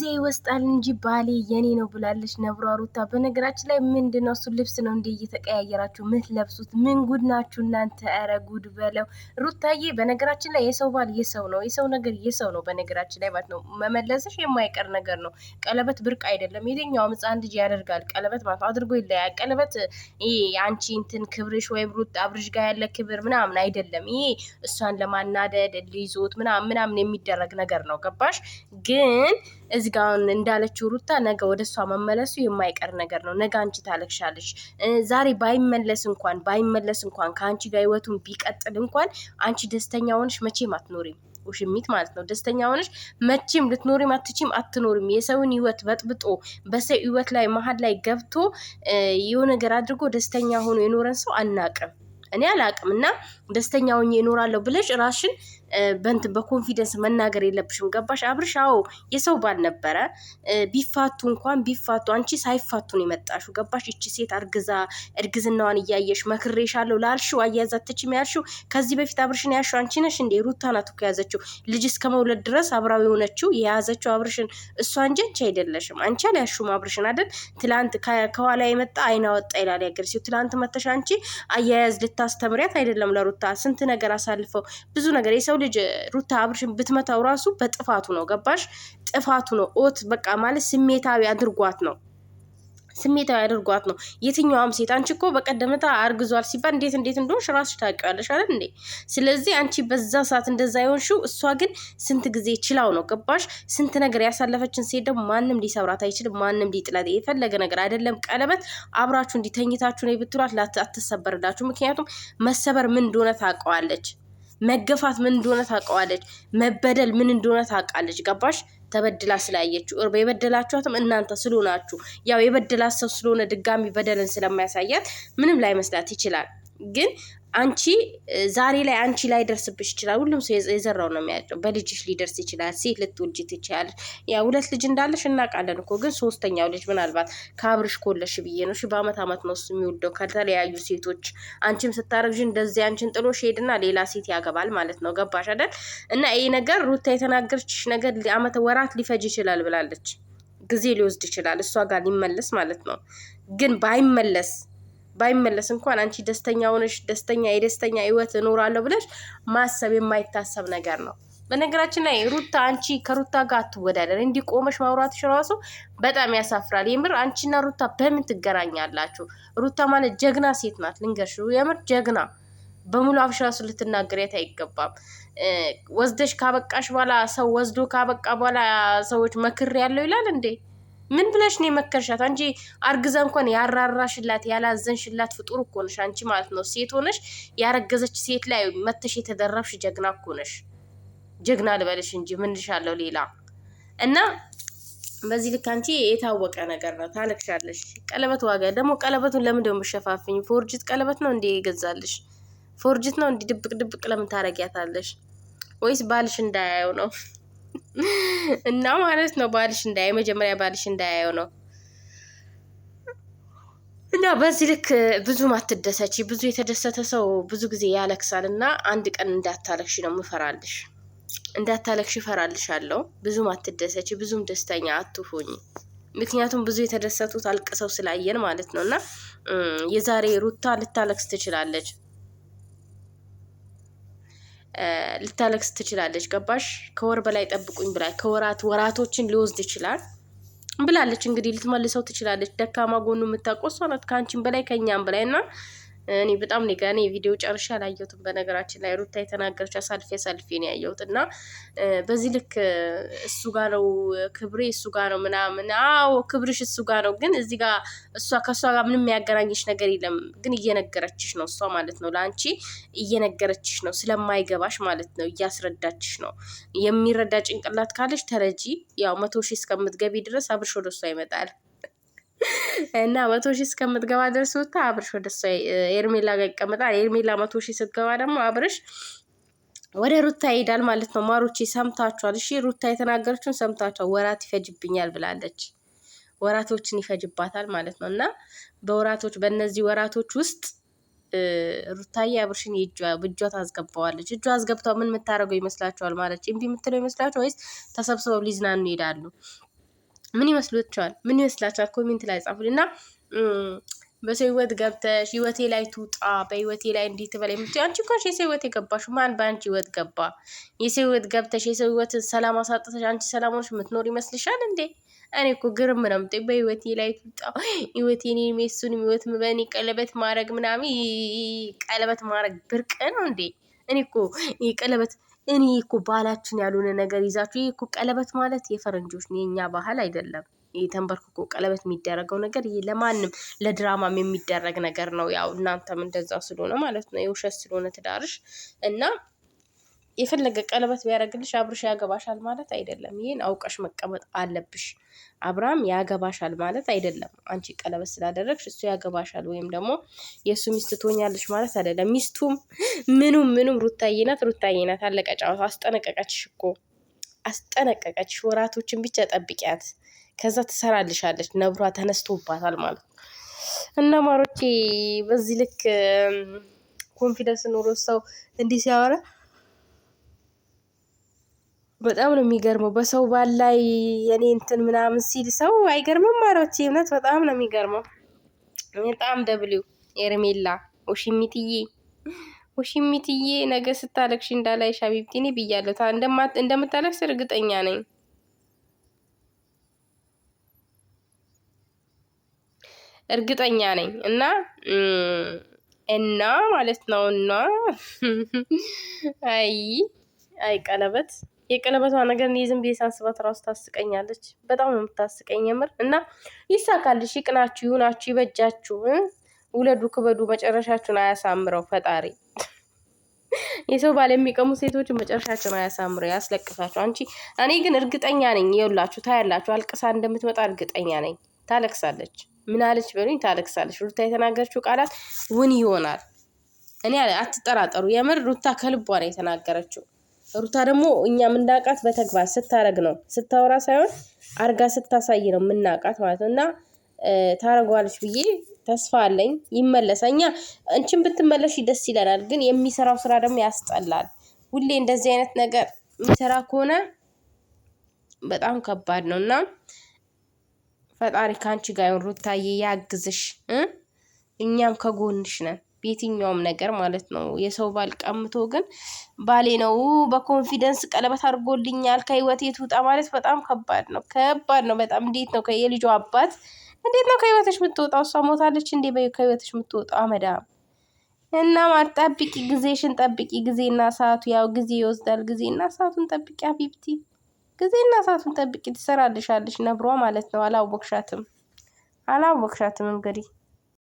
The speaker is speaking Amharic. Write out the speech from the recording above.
ይወስጣል እንጂ ባሌ የኔ ነው ብላለች ነብሯ ሩታ። በነገራችን ላይ ምንድነው እሱ ልብስ ነው እንዴ እየተቀያየራችሁ ምትለብሱት? ምን ጉድ ናችሁ እናንተ! ኧረ ጉድ በለው ሩታዬ። በነገራችን ላይ የሰው ባል የሰው ነው፣ የሰው ነገር የሰው ነው። በነገራችን ላይ ማለት ነው መመለስሽ የማይቀር ነገር ነው። ቀለበት ብርቅ አይደለም። የትኛውም ሕፃን ልጅ ያደርጋል ቀለበት ማለት አድርጎ ይለያል። ቀለበት ይሄ አንቺ እንትን ክብርሽ ወይም ሩታ አብርሽ ጋር ያለ ክብር ምናምን አይደለም። ይሄ እሷን ለማናደድ ሊይዞት ምናምን የሚደረግ ነገር ነው። ገባሽ? ግን እዚህ ጋር እንዳለችው ሩታ ነገ ወደ እሷ መመለሱ የማይቀር ነገር ነው። ነገ አንቺ ታለቅሻለሽ። ዛሬ ባይመለስ እንኳን ከአንቺ ጋር ህይወቱን ቢቀጥል እንኳን አንቺ ደስተኛ ሆነሽ መቼም አትኖሪም። ውሽሚት ማለት ነው። ደስተኛ ሆነሽ መቼም ልትኖሪም አትኖሪም። የሰውን ህይወት በጥብጦ በሰው ህይወት ላይ መሀል ላይ ገብቶ የሆነ ነገር አድርጎ ደስተኛ ሆኖ የኖረን ሰው አናቅም። እኔ አላቅም። እና ደስተኛ ሆኜ እኖራለሁ ብለሽ ራሽን በኮንፊደንስ መናገር የለብሽም። ገባሽ? አብርሽ አዎ የሰው ባል ነበረ። ቢፋቱ አንቺ ሳይፋቱ ነው የመጣሽው። ገባሽ? እቺ ሴት እርግዝናዋን እያየሽ መክሬሻለሁ ላልሽው አያዛተችም ያልሽው ከዚህ በፊት አብርሽን ያልሽው አንቺ ነሽ እንዴ? ሩታ ናት እኮ ያዘችው ልጅ እስከ መውለድ ድረስ አብራው የሆነችው የያዘችው አብርሽን እሷ እንጂ አንቺ አይደለሽም። አንቺ አልያሽውም አብርሽን አይደል? ትላንት ከኋላ የመጣ አይና ወጣ ይላል ያገር ሲው። ትላንት መተሽ አንቺ አያያዝ ልታስተምሪያት አይደለም ለሩታ ስንት ነገር አሳልፈው ብዙ ነገር የሰው ልጅ ሩታ አብርሽን ብትመታው ራሱ በጥፋቱ ነው። ገባሽ? ጥፋቱ ነው። በቃ ማለት ስሜታዊ አድርጓት ነው። የትኛውም ሴት አንቺ እኮ በቀደምታ አርግዟል ሲባል እንዴት እንደሆንሽ ራስሽ ታውቂዋለሽ አይደል እንዴ? ስለዚህ አንቺ በዛ ሰዓት እንደዛ ይሆንሽው፣ እሷ ግን ስንት ጊዜ ችላው ነው። ገባሽ? ስንት ነገር ያሳለፈችን ሴት ደግሞ ማንም ሊሰብራት አይችልም። ማንም ሊጥላት የፈለገ ነገር አይደለም ቀለበት አብራችሁ እንዲተኝታችሁ ነው ብትሏት አትሰበርላችሁ። ምክንያቱም መሰበር ምን እንደሆነ ታውቀዋለች። መገፋት ምን እንደሆነ ታውቀዋለች። መበደል ምን እንደሆነ ታውቃለች። ገባሽ? ተበድላ ስላየችው የበደላችኋትም እናንተ ስለሆናችሁ ያው የበደላት ሰው ስለሆነ ድጋሚ በደልን ስለማያሳያት ምንም ላይ መስላት ይችላል። ግን አንቺ ዛሬ ላይ አንቺ ላይ ደርስብሽ ይችላል። ሁሉም ሰው የዘራው ነው የሚያጭው። በልጅሽ ሊደርስ ይችላል። ሴት ልትወልጂ ትችያለሽ። ያ ሁለት ልጅ እንዳለሽ እናውቃለን እኮ። ግን ሶስተኛው ልጅ ምናልባት ከአብርሽ ኮለሽ ብዬ ነው። በአመት ነው እሱ የሚወልደው ከተለያዩ ሴቶች። አንቺም ስታረግዥ እንደዚህ አንቺን ጥሎሽ ሄድና ሌላ ሴት ያገባል ማለት ነው። ገባሽ አይደል? እና ይሄ ነገር ሩታ የተናገረችሽ ነገር ወራት ሊፈጅ ይችላል ብላለች። ጊዜ ሊወስድ ይችላል እሷ ጋር ሊመለስ ማለት ነው። ግን ባይመለስ እንኳን አንቺ ደስተኛ ሆነሽ የደስተኛ ህይወት እኖራለሁ ብለሽ ማሰብ የማይታሰብ ነገር ነው። በነገራችን ላይ ሩታ አንቺ ከሩታ ጋር አትወዳደር። እንዲህ ቆመሽ ማውራትሽ ራሱ በጣም ያሳፍራል። የምር አንቺና ሩታ በምን ትገናኛላችሁ? ሩታ ማለት ጀግና ሴት ናት። ልንገርሽ፣ የምር ጀግና በሙሉ አፍሽ ራሱ ልትናገሪያት አይገባም። ወስደሽ ካበቃሽ በኋላ ሰው ወስዶ ካበቃ በኋላ ሰዎች መክር ያለው ይላል እንዴ? ምን ብለሽ ነው የመከርሻት? አንቺ አርግዛ እንኳን ያራራሽላት ያላዘንሽላት ፍጡር እኮ ነሽ አንቺ ማለት ነው። ሴት ሆነሽ ያረገዘች ሴት ላይ መተሽ የተደረብሽ ጀግና እኮ ነሽ። ጀግና ልበልሽ እንጂ ምን ልሻለሁ ሌላ። እና በዚህ ልክ አንቺ የታወቀ ነገር ነው። ታለቅሻለሽ። ቀለበት ዋጋ ደግሞ ቀለበቱን ለምን ደሞ መሸፋፍኝ? ፎርጅት ቀለበት ነው እንዴ ይገዛልሽ? ፎርጅት ነው እንዴ? ድብቅ ለምን ታረጊያታለሽ? ወይስ ባልሽ እንዳያየው ነው? እና ማለት ነው ባልሽ መጀመሪያ ባልሽ እንዳያየው ነው። እና በዚህ ልክ ብዙ ማትደሰቺ። ብዙ የተደሰተ ሰው ብዙ ጊዜ ያለቅሳል። እና አንድ ቀን እንዳታለቅሽ ነው ምፈራልሽ። እፈራልሻለሁ። ብዙ ማትደሰቺ፣ ብዙም ደስተኛ አትሆኚ። ምክንያቱም ብዙ የተደሰቱት አልቅሰው ስላየን ማለት ነው። እና የዛሬ ሩታ ልታለቅስ ትችላለች። ገባሽ? ከወር በላይ ጠብቁኝ ብላ ወራቶችን ሊወስድ ይችላል ብላለች። እንግዲህ ልትመልሰው ትችላለች። ደካማ ጎኑ የምታውቀው እሷ ናት ከአንቺም በላይ ከኛም በላይ። እና እኔ በጣም እኔ ቪዲዮ ጨርሼ አላየሁትም። በነገራችን ላይ ሩታ የተናገረች አሳልፌ ነው ያየሁት። እና በዚህ ልክ እሱ ጋር ነው ክብሬ፣ እሱ ጋር ነው ምናምን። አዎ ክብርሽ እሱ ጋር ነው። ግን እዚህ ጋር ከእሷ ጋር ምንም የሚያገናኝሽ ነገር የለም። ግን እየነገረችሽ ነው እሷ ማለት ነው። ለአንቺ እየነገረችሽ ነው ስለማይገባሽ ማለት ነው። እያስረዳችሽ ነው። የሚረዳ ጭንቅላት ካለሽ ተረጂ። ያው 100,000 እስከምትገቢ ድረስ አብርሽ ወደ እሷ ይመጣል። እና 100,000 እስከምትገባ ድረስ ወጣ አብርሽ ወደ እሷ ኤርሜላ ጋር ይቀመጣል። ኤርሜላ 100,000 ስትገባ ደግሞ አብርሽ ወደ ሩታ ይሄዳል ማለት ነው። ማሮቼ ሰምታችኋል? እሺ ሩታ የተናገረችውን ሰምታችኋል? ወራት ይፈጅብኛል ብላለች። ወራቶችን ይፈጅባታል ማለት ነው። እና በእነዚህ ወራቶች ውስጥ ሩታዬ አብርሽን እጇ ታስገባዋለች። እጇ አስገብታው ምን የምታደርገው ይመስላችኋል? ማለት እምቢ የምትለው ይመስላችኋል? ወይስ ተሰብስበው ሊዝናኑ ይሄዳሉ? ምን ይመስላችኋል? ምን ይመስላችኋል? ኮሜንት ላይ ጻፉልኝ። እና በሰው ህይወት ገብተሽ ህይወቴ ላይ ትውጣ በህይወቴ ላይ እንዴት በላይ የምትይው አንቺ እኮ የሰው ህይወት የገባሽው ማን በአንቺ ህይወት ገባ? የሰው ህይወት ገብተሽ የሰው ህይወትን ሰላም አሳጥተሽ አንቺ ሰላሞች የምትኖር ይመስልሻል እንዴ? እኔ እኮ ግርም ነው የምጠይቅ። በህይወቴ ላይ ትውጣ ህይወቴን የሱንም ህይወት በእኔ ቀለበት ማድረግ ምናምን ቀለበት ማድረግ ብርቅ ነው እንዴ? እኔ እኮ ቀለበት እኔ እኮ ባህላችን ያልሆነ ነገር ይዛችሁ ይሄ እኮ ቀለበት ማለት የፈረንጆች ነው፣ የኛ ባህል አይደለም። ተንበርክኮ ቀለበት የሚደረገው ነገር ይሄ ለማንም ለድራማም የሚደረግ ነገር ነው። ያው እናንተም እንደዛ ስለሆነ ማለት ነው የውሸት ስለሆነ ትዳርሽ እና የፈለገ ቀለበት ቢያደርግልሽ አብርሽ ያገባሻል ማለት አይደለም። ይሄን አውቀሽ መቀመጥ አለብሽ። አብርሃም ያገባሻል ማለት አይደለም። አንቺ ቀለበት ስላደረግሽ እሱ ያገባሻል ወይም ደግሞ የእሱ ሚስት ትሆኛለሽ ማለት አይደለም። ሚስቱም ምኑም ሩታዬ ናት። ሩታዬ ናት። አለቀ ጨዋታ። አስጠነቀቀችሽ እኮ አስጠነቀቀችሽ። ወራቶችን ብቻ ጠብቂያት፣ ከዛ ትሰራልሻለች። ነብሯ ተነስቶባታል ማለት ነው። እና ማሮቼ በዚህ ልክ ኮንፊደንስ ኖሮ ሰው እንዲህ ሲያወራ በጣም ነው የሚገርመው። በሰው ባል ላይ የኔ እንትን ምናምን ሲል ሰው አይገርምም? ማሮቼ እውነት በጣም ነው የሚገርመው። በጣም ደብሊው ኤርሜላ ውሽሚትዬ ነገ ስታለቅሽ እንዳላይሽ ሀቢብቲ እኔ ብያለሁ። እንደምታለቅስ እርግጠኛ ነኝ። እና ማለት ነው እና አይ ቀለበት የቀለበቷ ነገር እኔ ዝም ብዬ ሳስባት ራሱ ታስቀኛለች። በጣም ነው የምታስቀኝ የምር። እና ይሳካልሽ፣ ይቅናችሁ፣ ይሁናችሁ፣ ይበጃችሁ፣ ውለዱ፣ ክበዱ፣ መጨረሻችሁን አያሳምረው ፈጣሪ። የሰው ባል የሚቀሙ ሴቶች መጨረሻቸውን አያሳምረው፣ ያስለቅሳችሁ። እኔ ግን እርግጠኛ ነኝ ይኸውላችሁ፣ ታያላችሁ፣ አልቅሳ እንደምትመጣ እርግጠኛ ነኝ። ታለቅሳለች። ምን አለች በሉኝ? ታለቅሳለች። ሩታ የተናገረችው ቃላት ውን ይሆናል። እኔ አትጠራጠሩ። የምር ሩታ ከልቧ ነው የተናገረችው። ሩታ ደግሞ እኛ የምናውቃት በተግባር ስታረግ ነው፣ ስታወራ ሳይሆን አርጋ ስታሳይ ነው የምናውቃት ማለት ነው። እና ታረጓለች ብዬ ተስፋ አለኝ። ይመለሳል። እኛ እንችን ብትመለሽ ደስ ይለናል፣ ግን የሚሰራው ስራ ደግሞ ያስጠላል። ሁሌ እንደዚህ አይነት ነገር የሚሰራ ከሆነ በጣም ከባድ ነው እና ፈጣሪ ከአንቺ ጋር ይሁን ሩታዬ፣ ያግዝሽ። እኛም ከጎንሽ ነን በየትኛውም ነገር ማለት ነው። የሰው ባል ቀምቶ ግን ባሌ ነው በኮንፊደንስ ቀለበት አድርጎልኛል ከህይወቴ ትውጣ ማለት በጣም ከባድ ነው። ከባድ ነው በጣም። እንዴት ነው የልጇ አባት እንዴት ነው ከህይወትሽ የምትወጣው? እሷ ሞታለች እንዴ ከህይወትሽ የምትወጣው? አመዳም እና ጠብቂ፣ ጊዜሽን ጠብቂ። ጊዜና ሰዓቱ ያው ጊዜ ይወስዳል። ጊዜና ሰዓቱን ጠብቂ ሀቢብቲ፣ ጊዜና ሰዓቱን ጠብቂ። ትሰራልሻለሽ ነብሯ ማለት ነው። አላወቅሻትም እንግዲህ